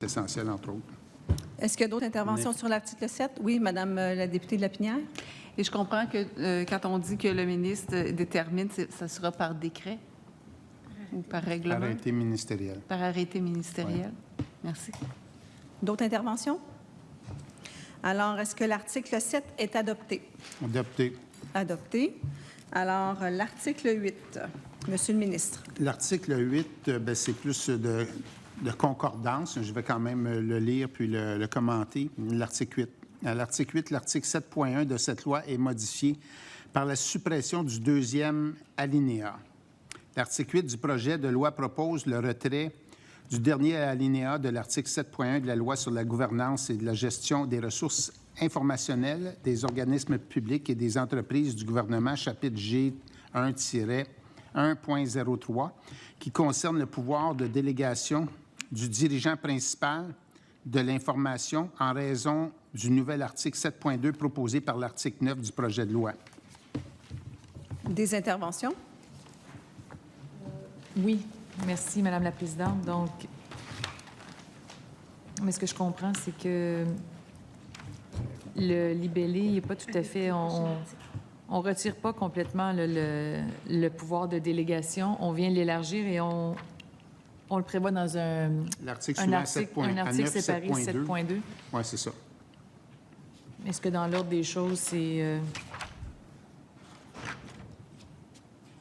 essentiel, entre autres. Est-ce qu'il y a d'autres interventions sur l'article 7? Oui, Madame la députée de Lapinière. Et je comprends que quand on dit que le ministre détermine, ça sera par décret ou par règlement? Arrêté ministériel. Par arrêté ministériel. Oui. Merci. D'autres interventions? Alors, est-ce que l'article 7 est adopté? Adopté. Adopté. Alors, l'article 8, Monsieur le ministre. L'article 8, c'est plus de concordance. Je vais quand même le lire puis le commenter. L'article 8. À l'article 8, l'article 7.1 de cette loi est modifié par la suppression du deuxième alinéa. L'article 8 du projet de loi propose le retrait du dernier alinéa de l'article 7.1 de la loi sur la gouvernance et de la gestion des ressources informationnelles des organismes publics et des entreprises du gouvernement, chapitre G1-1.03, qui concerne le pouvoir de délégation du dirigeant principal de l'information en raison du nouvel article 7.2 proposé par l'article 9 du projet de loi. Des interventions? Oui, merci, Madame la Présidente. Donc, mais ce que je comprends, c'est que le libellé n'est pas tout à fait... On ne retire pas complètement le pouvoir de délégation. On vient l'élargir et on le prévoit dans un article séparé, 7.2. Oui, c'est ça. Est-ce que dans l'ordre des choses, c'est... je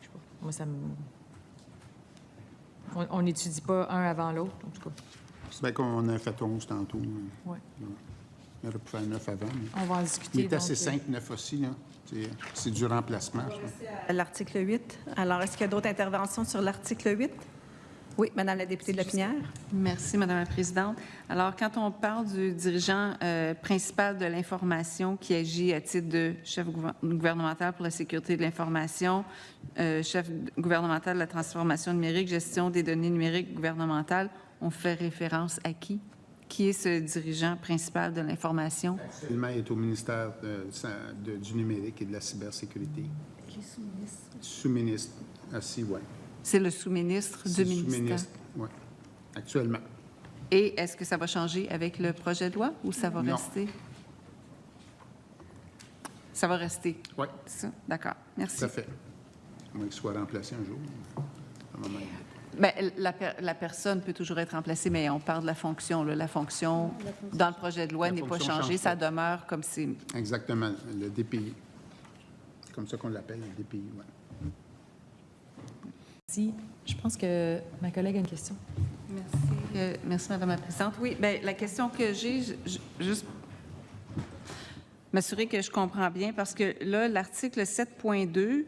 sais pas, moi, ça me... On n'étudie pas un avant l'autre, en tout cas. C'est bien qu'on a fait 11 tantôt. Oui. On aurait pu faire 9 avant. Mais... On va en discuter. Il est assez simple, 9 aussi. Là. C'est du remplacement. L'article 8. Alors, est-ce qu'il y a d'autres interventions sur l'article 8? Oui, Madame la députée de Lapinière. Merci, Madame la Présidente. Alors, quand on parle du dirigeant principal de l'information qui agit à titre de chef gouvernemental pour la sécurité de l'information, chef gouvernemental de la transformation numérique, gestion des données numériques gouvernementales, on fait référence à qui? Qui est ce dirigeant principal de l'information? Actuellement, il est au ministère du numérique et de la cybersécurité. Qui est sous-ministre? Sous-ministre, assis, oui. C'est le sous-ministre du ministère? Sous-ministre, oui, actuellement. Et est-ce que ça va changer avec le projet de loi ou ça va rester? Ça va rester? Oui. D'accord, merci. Tout à fait. À moins qu'il soit remplacé un jour. Bien, la personne peut toujours être remplacée, mais on parle de la fonction. Là. La fonction, dans le projet de loi, n'est pas changée. Ça demeure comme c'est... Exactement, le DPI. C'est comme ça qu'on l'appelle, le DPI, oui. Merci. Je pense que ma collègue a une question. Merci. Merci, Madame la Présidente. Oui, bien, la question que j'ai, juste m'assurer que je comprends bien, parce que là, l'article 7.2,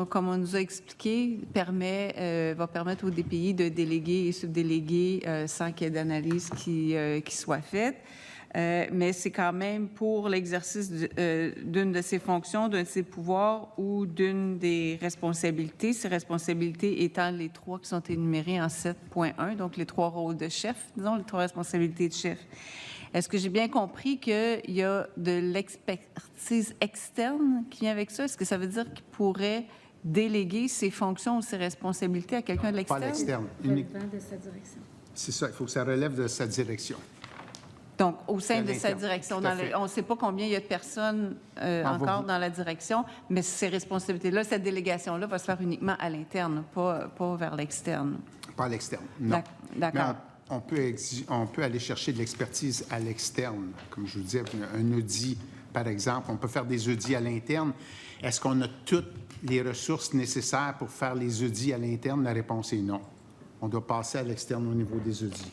comme on nous a expliqué, va permettre au DPI de déléguer et subdéléguer sans qu'il y ait d'analyse qui soit faite. Mais c'est quand même pour l'exercice d'une de ses fonctions, d'un de ses pouvoirs ou d'une des responsabilités, ces responsabilités étant les trois qui sont énumérées en 7.1, donc les trois rôles de chef, disons, les trois responsabilités de chef. Est-ce que j'ai bien compris qu'il y a de l'expertise externe qui vient avec ça? Est-ce que ça veut dire qu'il pourrait déléguer ses fonctions ou ses responsabilités à quelqu'un de l'externe? Pas à l'externe. Relevant de sa direction. C'est ça, il faut que ça relève de sa direction. Donc, au sein de sa direction. On ne sait pas combien il y a de personnes encore dans la direction, mais ces responsabilités-là, cette délégation-là va se faire uniquement à l'interne, pas vers l'externe. Pas à l'externe, non. D'accord. Mais on peut aller chercher de l'expertise à l'externe. Comme je vous disais, un audit, par exemple. On peut faire des audits à l'interne. Est-ce qu'on a toutes les ressources nécessaires pour faire les audits à l'interne? La réponse est non. On doit passer à l'externe au niveau des audits.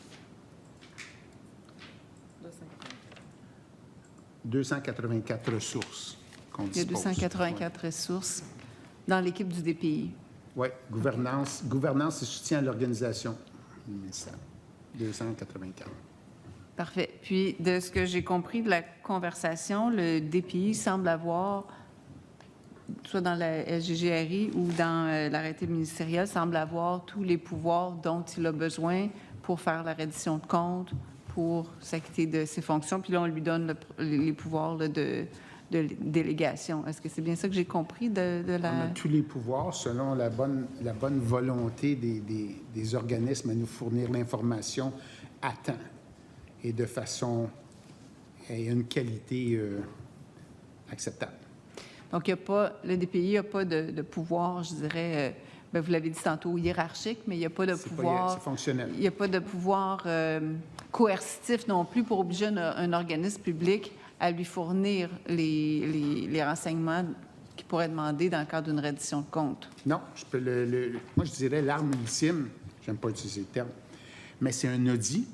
284 ressources qu'on dispose. Il y a 284 ressources dans l'équipe du DPI. Oui, gouvernance et soutien à l'organisation du ministère. 284. Parfait. Puis, de ce que j'ai compris de la conversation, le DPI semble avoir, soit dans la SGGRI ou dans l'arrêté ministériel, semble avoir tous les pouvoirs dont il a besoin pour faire la reddition de comptes, pour s'acquitter de ses fonctions. Puis là, on lui donne les pouvoirs là, de délégation. Est-ce que c'est bien ça que j'ai compris de la... On a tous les pouvoirs selon la bonne volonté des organismes à nous fournir l'information à temps et de façon et une qualité acceptable. Donc, le DPI n'a pas de pouvoir, je dirais, vous l'avez dit tantôt, hiérarchique, mais il n'y a pas de pouvoir... C'est fonctionnel. Il n'y a pas de pouvoir coercitif non plus pour obliger un organisme public à lui fournir les renseignements qu'il pourrait demander dans le cadre d'une reddition de compte. Non, moi je dirais l'arme ultime, j'aime pas utiliser le terme, mais c'est un audit.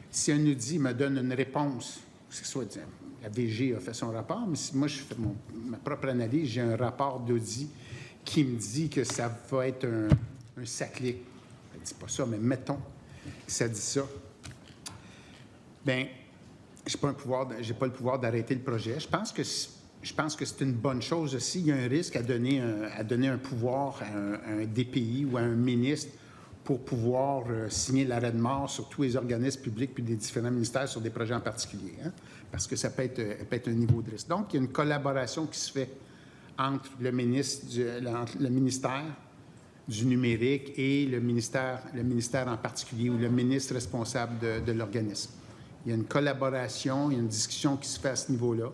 Si un audit me donne une réponse, que ce soit la DG a fait son rapport, mais si moi je fais ma propre analyse, j'ai un rapport d'audit qui me dit que ça va être un saclic. Ça ne dit pas ça, mais mettons que ça dit ça. Bien, je n'ai pas le pouvoir d'arrêter le projet. Je pense que c'est une bonne chose aussi. Il y a un risque à donner un pouvoir à un DPI ou à un ministre pour pouvoir signer l'arrêt de mort sur tous les organismes publics puis des différents ministères sur des projets en particulier, hein? Parce que ça peut être un niveau de risque. Donc, il y a une collaboration qui se fait entre le ministère du numérique et le ministère en particulier ou le ministre responsable de l'organisme. Il y a une collaboration, il y a une discussion qui se fait à ce niveau-là.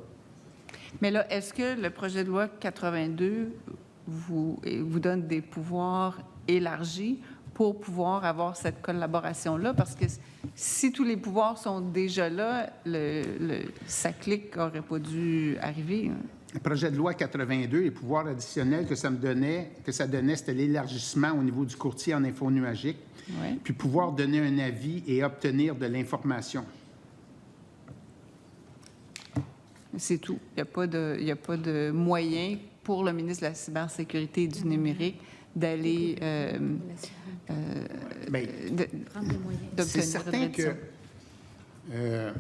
Mais là, est-ce que le projet de loi 82 vous donne des pouvoirs élargis pour pouvoir avoir cette collaboration-là? Parce que si tous les pouvoirs sont déjà là, le SACLIC n'aurait pas dû arriver. Le projet de loi 82, les pouvoirs additionnels que ça donnait, c'était l'élargissement au niveau du courtier en info nuagique, Oui. puis pouvoir donner un avis et obtenir de l'information. C'est tout. Il n'y a pas de moyen pour le ministre de la Cybersécurité et du Numérique d'aller d'obtenir c'est certain une reddition. que,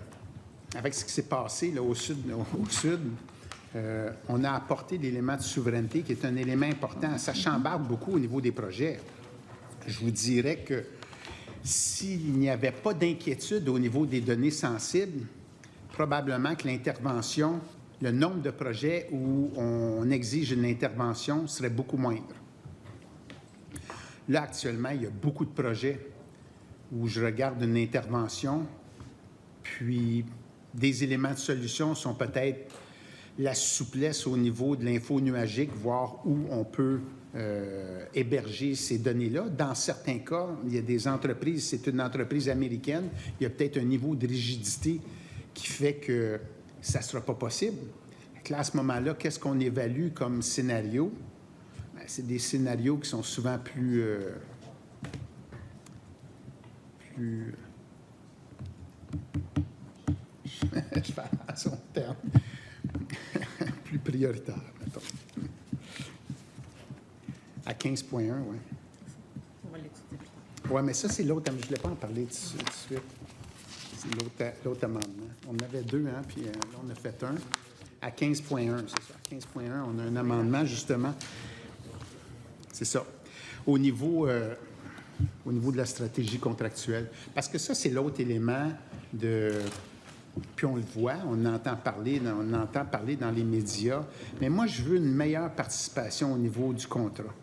avec ce qui s'est passé là, au sud, on a apporté l'élément de souveraineté qui est un élément important. Ça chambarde beaucoup au niveau des projets. Je vous dirais que s'il n'y avait pas d'inquiétude au niveau des données sensibles, probablement que l'intervention, le nombre de projets où on exige une intervention serait beaucoup moindre. Là, actuellement, il y a beaucoup de projets où je regarde une intervention, puis des éléments de solution sont peut-être la souplesse au niveau de l'info nuagique, voir où on peut héberger ces données-là. Dans certains cas, il y a des entreprises, c'est une entreprise américaine, il y a peut-être un niveau de rigidité qui fait que ça ne sera pas possible. Là, à ce moment-là, qu'est-ce qu'on évalue comme scénario? Bien, c'est des scénarios qui sont souvent plus je fais attention au terme, plus prioritaire, mettons. À 15,1, oui. On va l'étudier plus tard. Oui, mais ça, c'est l'autre. Je ne voulais pas en parler tout de suite. C'est l'autre amendement. On en avait deux, hein, puis là, on a fait un. À 15,1, c'est ça. À 15,1, on a un amendement, justement. C'est ça. Au niveau de la stratégie contractuelle. Parce que ça, c'est l'autre élément de... Puis on le voit, on entend parler dans les médias. Mais moi, je veux une meilleure participation au niveau du contrat.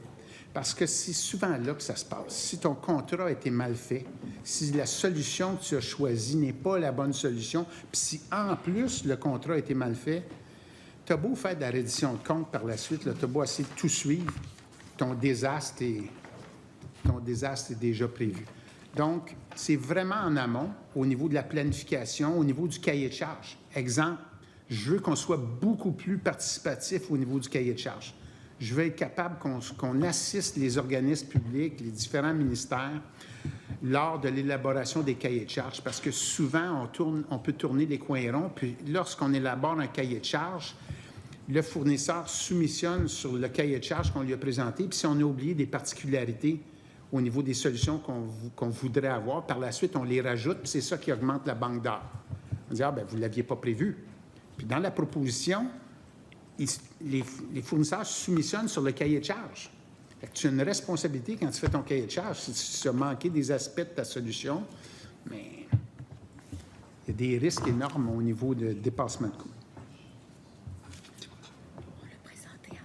Parce que c'est souvent là que ça se passe. Si ton contrat a été mal fait, si la solution que tu as choisie n'est pas la bonne solution, puis si en plus le contrat a été mal fait, tu as beau faire de la reddition de compte par la suite, tu as beau essayer de tout suivre, ton désastre est déjà prévu. Donc, c'est vraiment en amont, au niveau de la planification, au niveau du cahier de charge. Exemple, je veux qu'on soit beaucoup plus participatif au niveau du cahier de charge. Je veux être capable qu'on assiste les organismes publics, les différents ministères, lors de l'élaboration des cahiers de charge, parce que souvent, on peut tourner les coins ronds, puis lorsqu'on élabore un cahier de charge, le fournisseur soumissionne sur le cahier de charge qu'on lui a présenté, puis si on a oublié des particularités au niveau des solutions qu'on voudrait avoir, par la suite, on les rajoute, puis c'est ça qui augmente la banque d'heures. On dit, vous ne l'aviez pas prévu. Puis dans la proposition, les fournisseurs soumissionnent sur le cahier de charge. Fait que tu as une responsabilité quand tu fais ton cahier de charge. Si tu as manqué des aspects de ta solution, mais il y a des risques énormes au niveau de dépassement de coûts. On l'a présenté en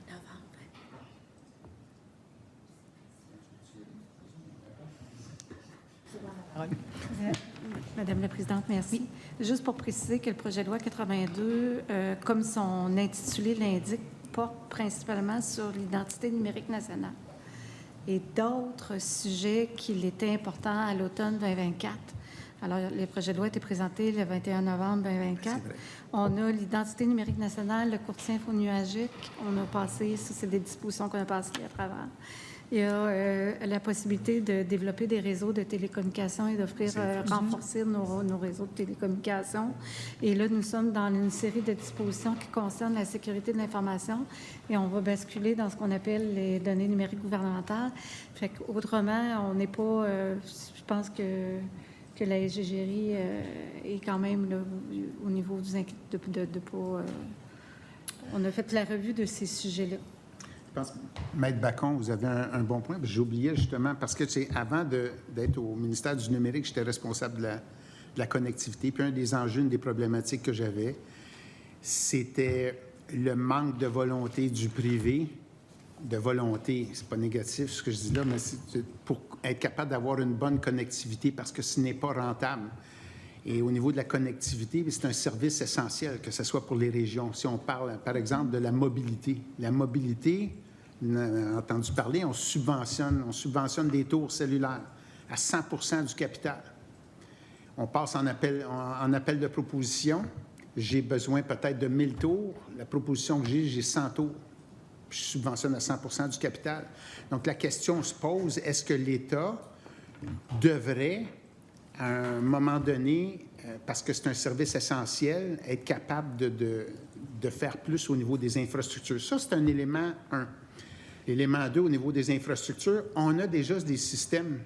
novembre. Madame Présidente, merci. Juste pour préciser que le projet de loi 82, comme son intitulé l'indique, porte principalement sur l'identité numérique nationale et d'autres sujets qu'il était important à l'automne 2024. Alors, le projet de loi a été présenté le 21 novembre 2024. On a l'identité numérique nationale, le courtier infonuagique. On a passé, ça, c'est des dispositions qu'on a passées à travers. Il y a la possibilité de développer des réseaux de télécommunications et d'offrir, renforcer nos réseaux de télécommunications. Et là, nous sommes dans une série de dispositions qui concernent la sécurité de l'information et on va basculer dans ce qu'on appelle les données numériques gouvernementales. Fait qu'autrement, on n'est pas, je pense que la SGGRI est quand même là, au niveau de pas... on a fait la revue de ces sujets-là. Je pense, Maître Bacon, vous avez un bon point. J'oubliais justement, parce que avant d'être au ministère du numérique, j'étais responsable de la connectivité. Puis un des enjeux, une des problématiques que j'avais, c'était le manque de volonté du privé. De volonté, c'est pas négatif ce que je dis là, mais c'est pour être capable d'avoir une bonne connectivité parce que ce n'est pas rentable. Et au niveau de la connectivité, c'est un service essentiel, que ce soit pour les régions. Si on parle, par exemple, de la mobilité. La mobilité, on a entendu parler, on subventionne des tours cellulaires à 100 du capital. On passe en appel de proposition. J'ai besoin peut-être de 1000 tours. La proposition que j'ai 100 tours. Je subventionne à 100 du capital. Donc, la question se pose, est-ce que l'État devrait, à un moment donné, parce que c'est un service essentiel, être capable de faire plus au niveau des infrastructures? Ça, c'est un élément 1. L'élément 2, au niveau des infrastructures, on a déjà des systèmes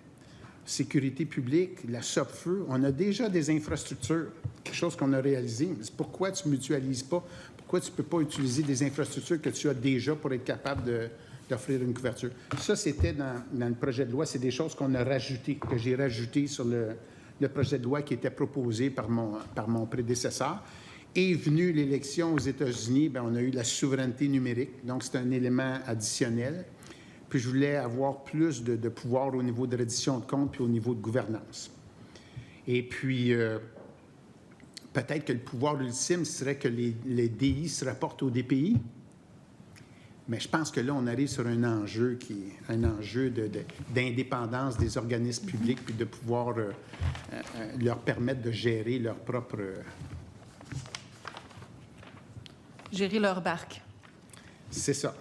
sécurité publique, la SOPFEU, on a déjà des infrastructures, quelque chose qu'on a réalisé. Mais pourquoi tu ne mutualises pas? Pourquoi tu ne peux pas utiliser des infrastructures que tu as déjà pour être capable d'offrir une couverture? Ça, c'était dans le projet de loi. C'est des choses qu'on a rajoutées, que j'ai rajoutées sur le projet de loi qui était proposé par mon prédécesseur. Est venue l'élection aux États-Unis, bien, on a eu la souveraineté numérique. Donc, c'est un élément additionnel. Puis, je voulais avoir plus de pouvoir au niveau de reddition de comptes puis au niveau de gouvernance. Et puis... peut-être que le pouvoir ultime serait que les DI se rapportent au DPI, mais je pense que là, on arrive sur un enjeu qui est un enjeu d'indépendance des organismes publics puis de pouvoir leur permettre de gérer leur propre... Gérer leur barque. C'est ça.